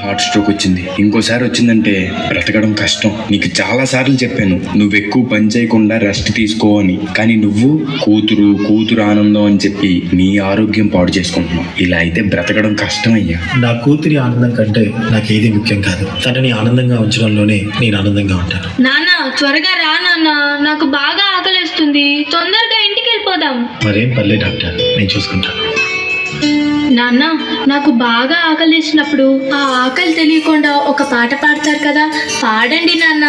Heart stroke వచ్చింది. ఇంకోసారి వచ్చిందంటే బ్రతకడం కష్టం. నీకు చాలా సార్లు చెప్పాను నువ్వు ఎక్కువ పని చేయకుండా రెస్ట్ తీసుకో అని, కానీ నువ్వు కూతురు ఆనందం అని చెప్పి నీ ఆరోగ్యం పాడు చేసుకుంటున్నావు. ఇలా అయితే బ్రతకడం కష్టం అయ్యా. నా కూతురి ఆనందం కంటే నాకేది ముఖ్యం కాదు. తనని ఆనందంగా ఉంచడంలోనే నేను ఆనందంగా ఉంటాను. నాన్న త్వరగా రా నాన్న, నాకు బాగా ఆకలిస్తుంది. తొందరగా ఇంటికి వెళ్ళిపోదాం. మరేం పర్లేదు డాక్టర్, నేను చూసుకుంటాను. నాన్న నాకు బాగా ఆకలిసినప్పుడు ఆ ఆకలి తెలియకుండా ఒక పాట పాడతారు కదా, పాడండి నాన్న.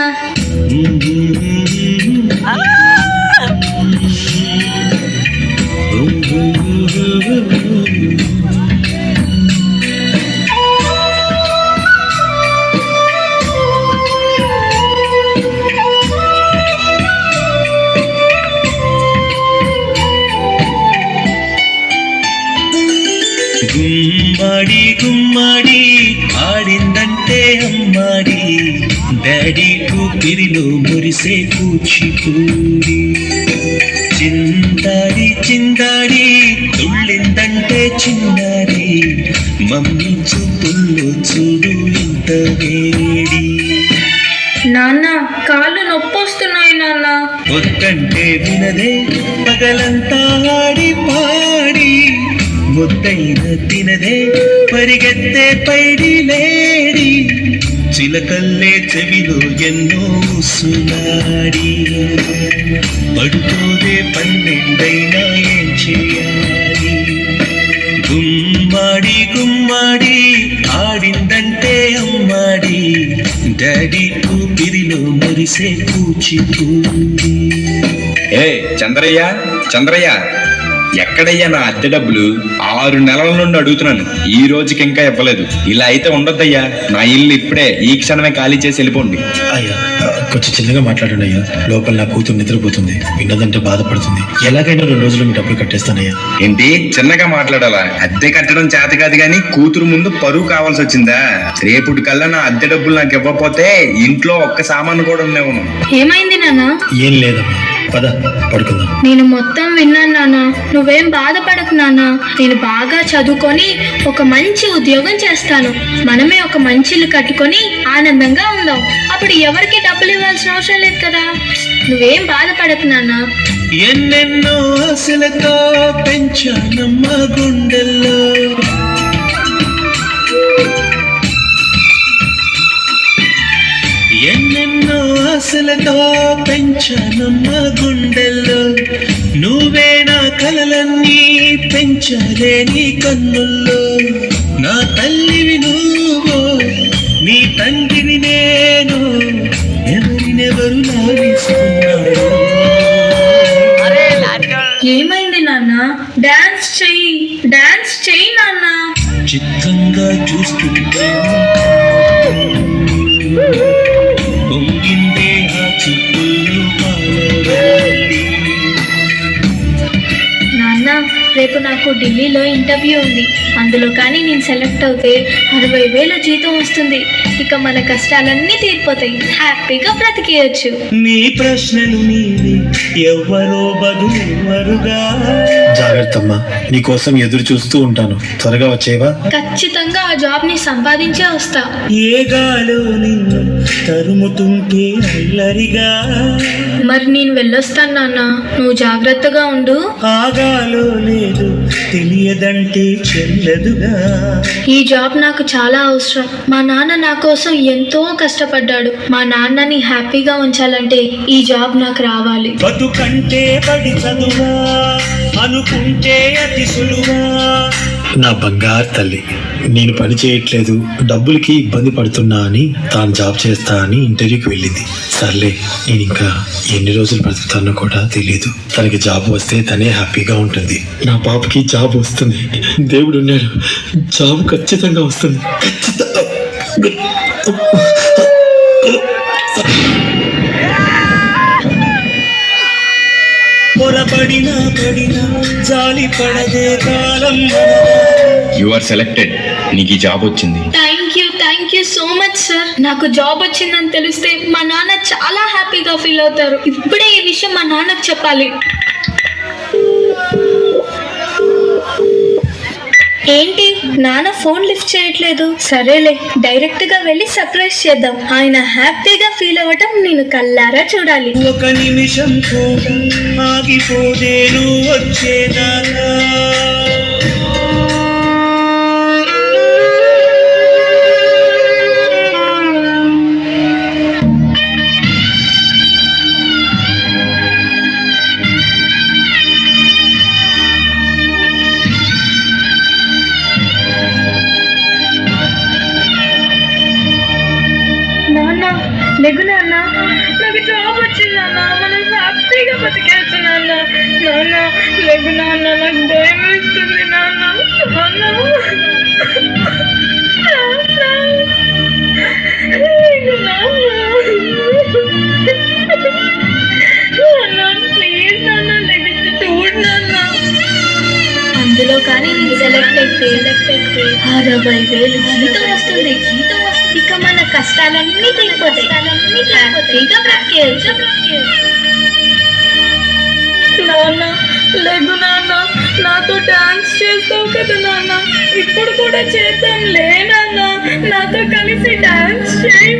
గుమ్మడి గుమ్మడి ఆడిందంటే అమ్మాడి, డాడీ కూపిరిలో మురిసే కూచిపూడి. చిందాడి చిందాడి తుళ్ళిందంటే చిన్నారి, మమ్మీ చూపుల్లో చూడు ఇంత వేడి. నాన్న కాళ్ళు నొప్పొస్తున్నాయి నాన్న. వద్దంటే వినదే పగలంతా ఆడి పాడి, ముద్దైన తినదే పరిగెత్తే పైడి లేడి, చిలకల్లే చెవిలో ఎన్నో సునాడి. పడుకోదే పన్నెండైనా ఏం చేయాలి? గుమ్మాడి గుమ్మాడి ఆడిందంటే అమ్మాడి, డాడీ కూపిరిలో మురిసే కూచిపూడి. ఏ చంద్రయ్య ఎక్కడయ్యా నా అద్దె డబ్బులు? 6 నెలల నుండి అడుగుతున్నాను, ఈ రోజుకి ఇంకా ఇవ్వలేదు. ఇలా అయితే ఉండొద్దయ్యా. నా ఇల్లు ఇప్పుడే ఈ క్షణమే ఖాళీ చేసి వెళ్ళిపోండి. అయ్యా కొంచెం చిన్నగా మాట్లాడండి అయ్యా, లోపల నా కూతురు నిద్రపోతుంది, విన్నదంటే బాధపడుతుంది. ఎలాగైనా 2 రోజులు మీ డబ్బులు కట్టేస్తానయ్యా. ఏంటి చిన్నగా మాట్లాడాలా? అద్దె కట్టడం చేత కాదు కానీ కూతురు ముందు పరువు కావాల్సి వచ్చిందా? రేపుటి కల్లా నా అద్దె డబ్బులు నాకు ఇవ్వకపోతే ఇంట్లో ఒక్క సామాను కూడా ఉండేవను. ఏమైంది నాన్న? ఏం లేదమ్మా, పద పడుకుందాం. నేను మొత్తం విన్నాను నాన్న, నువ్వేం బాధపడకు నాన్న. నేను బాగా చదువుకొని ఒక మంచి ఉద్యోగం చేస్తాను. మనమే ఒక మంచి ఇల్లు కట్టుకొని ఆనందంగా ఉందాం. అప్పుడు ఎవరికి డబ్బులు ఇవ్వాల్సిన అవసరం లేదు కదా. నువ్వేం బాధపడకు నాన్న. ఎన్నెన్నో ఆశలతో పెంచానమ్మ గుండెల్లో, ఎన్నెన్నో ఆశలతో పెంచానమ్మ గుండెల్లో, నువ్వే నా కలలన్నీ పెంచాలే నీ కన్నుల్లో. నా తల్లివి నువ్వు, నీ తండ్రిని నేను, ఎవరినెవరు లాలిస్తున్నారు. ఏమైంది నాన్న? డాన్స్ చెయ్యి నాన్న. చిత్తంగా చూస్తుంటే పొంగిందే ఆ చూపుల్లో పాలరాలి. నాన్న రేపు నాకు ఢిల్లీలో ఇంటర్వ్యూ ఉంది. అందులో కానీ నేను సెలెక్ట్ అవుతే 60,000 జీతం వస్తుంది. ఇక మన కష్టాలన్నీ తీరిపోతాయి, హ్యాపీగా బ్రతికేయచ్చు. నీ ప్రశ్నలు నీవి, ఎవ్వరో బదులెవ్వరుగా. జాగ్రత్తమ్మా, నీకోసం ఎదురు చూస్తూ ఉంటాను. త్వరగా వచ్చేవా? ఖచ్చితంగా ఆ జాబ్ ని సంపాదించే వస్తా. ఏ గాలో నిన్ను తరుముతుంటే అల్లరిగా, మరి నేను వెళ్ళొస్తాను నాన్న, నువ్వు జాగ్రత్తగా ఉండు. ఆగాలో లేదు తెలియదంటే చెల్లదుగా. ఈ జాబ్ నాకు చాలా అవసరం. మా నాన్న నా కోసం ఎంతో కష్టపడ్డాడు. మా నాన్నని హ్యాపీగా ఉంచాలంటే ఈ జాబ్ నాకు రావాలి. బతుకంటే పడి చదువా అనుకుంటే అతి సులువా. నా బంగారు తల్లి, నేను పని చేయట్లేదు, డబ్బులకి ఇబ్బంది పడుతున్నా అని తాను జాబ్ చేస్తా అని ఇంటర్వ్యూకి వెళ్ళింది. సర్లే, నేను ఇంకా ఎన్ని రోజులు బ్రతుకుతానో కూడా తెలియదు. తనకి జాబ్ వస్తే తనే హ్యాపీగా ఉంటుంది. నా పాపకి జాబ్ వస్తుంది, దేవుడు ఉన్నాడు, జాబ్ ఖచ్చితంగా వస్తుంది. పొరపడినా పడినా జాలి పడదే కాలం. You are selected. నీకు ఈ జాబ్ వచ్చింది. Thank you so much sir. నాకు జాబ్ వచ్చిందని తెలిస్తే మా నాన్న చాలా హ్యాపీగా ఫీల్ అవుతారు. ఇప్పుడే ఈ విషయం మా నాన్నకు చెప్పాలి. ఏంటి నాన్న ఫోన్ లిఫ్ట్ చేయట్లేదు? సరేలే, డైరెక్ట్ గా వెళ్ళి సర్ప్రైజ్ చేద్దాం. ఆయన హ్యాపీగా ఫీల్ అవ్వటం నేను కల్లారా చూడాలి. ఒక నిమిషం కూడా ఆగిపోదే నువ్వు వచ్చేదాకా. నాన్న లెగు నాన్న, నాకు జాబ్ వచ్చింది నాన్న, మనం హ్యాపీగా బతికేచ్చు నాన్న. నాన్న లెగు నాన్న, నాకు భయం వేస్తుంది నాన్న. నాన్న లెగు నాన్న, ప్లీజ్ నాన్న లెగిసి చూడు నాన్న. అందులో కానీ నీకు సెలెక్ట్ అయితే 60,000 జీతం వస్తుంది. ఇక మన కష్టాలన్నీ తీరిపోతాయి. హ్యాపీగా బ్రతికేయచ్చు. నాన్న లెగు నాన్న, నాతో డాన్స్ చేస్తావు కదా నాన్న, ఇప్పుడు కూడా చేద్దాం లే నాన్న, నాతో కలిసి డాన్స్ చేయి